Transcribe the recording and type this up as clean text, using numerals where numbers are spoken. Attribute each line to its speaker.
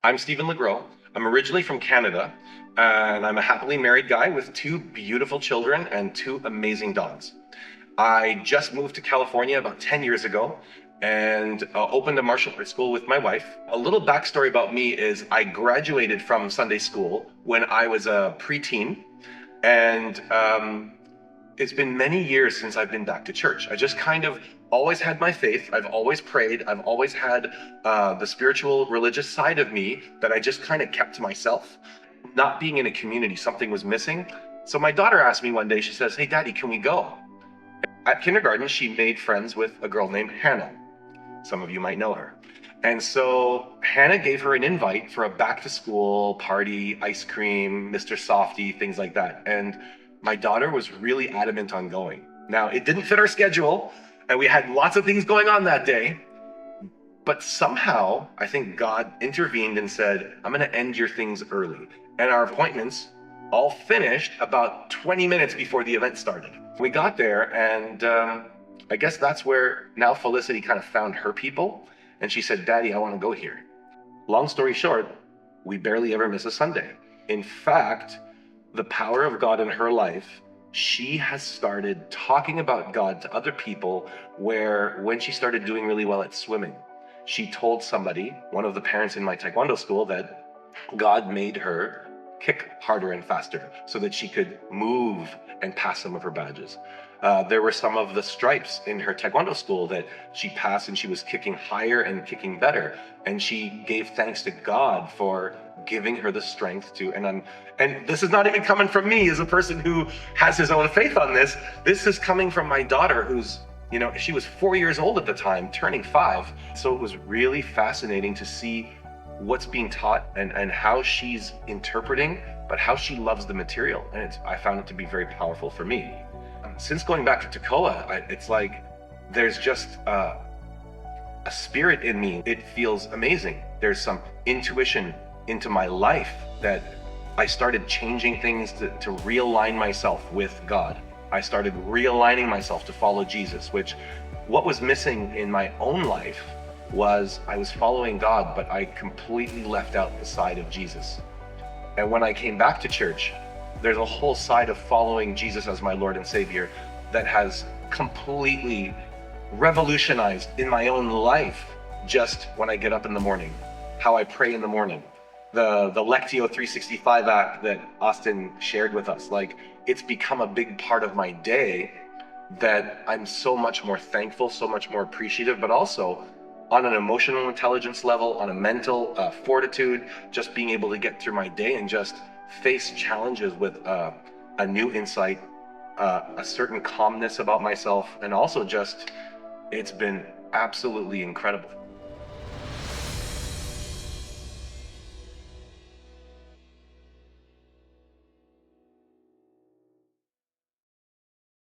Speaker 1: I'm Stephen LeGros. I'm originally from Canada, and I'm a happily married guy with two beautiful children and two amazing dogs. I just moved to California about 10 years ago and opened a martial arts school with my wife. A little backstory about me is I graduated from Sunday school when I was a preteen, and it's been many years since I've been back to church. I just kind of always had my faith. I've always prayed. I've always had the spiritual, religious side of me that I just kind of kept to myself. Not being in a community, something was missing. So my daughter asked me one day, she says, "Hey, Daddy, can we go?" At kindergarten, she made friends with a girl named Hannah. Some of you might know her. And so Hannah gave her an invite for a back to school party, ice cream, Mr. Softy, things like that. And my daughter was really adamant on going. Now, it didn't fit our schedule, and we had lots of things going on that day. But somehow, I think God intervened and said, "I'm going to end your things early." And our appointments all finished about 20 minutes before the event started. We got there, and I guess that's where now Felicity kind of found her people. And she said, "Daddy, I want to go here." Long story short, we barely ever miss a Sunday. In fact, the power of God in her life, she has started talking about God to other people, where when she started doing really well at swimming, she told somebody, one of the parents in my Taekwondo school, that God made her kick harder and faster so that she could move and pass some of her badges. There were some of the stripes in her Taekwondo school that she passed, and she was kicking higher and kicking better. And she gave thanks to God for giving her the strength to, and this is not even coming from me as a person who has his own faith on this. This is coming from my daughter, who's, she was 4 years old at the time, turning 5. So it was really fascinating to see what's being taught and how she's interpreting, but how she loves the material. And I found it to be very powerful for me. Since going back to Tekoa, it's like there's just a spirit in me. It feels amazing. There's some intuition into my life that I started changing things to realign myself with God. I started realigning myself to follow Jesus, which what was missing in my own life was I was following God, but I completely left out the side of Jesus. And when I came back to church, there's a whole side of following Jesus as my Lord and Savior that has completely revolutionized in my own life. Just when I get up in the morning, how I pray in the morning, the Lectio 365 app that Austin shared with us, like, it's become a big part of my day that I'm so much more thankful, so much more appreciative, but also on an emotional intelligence level, on a mental fortitude, just being able to get through my day and just face challenges with a new insight, a certain calmness about myself, and also just, it's been absolutely incredible.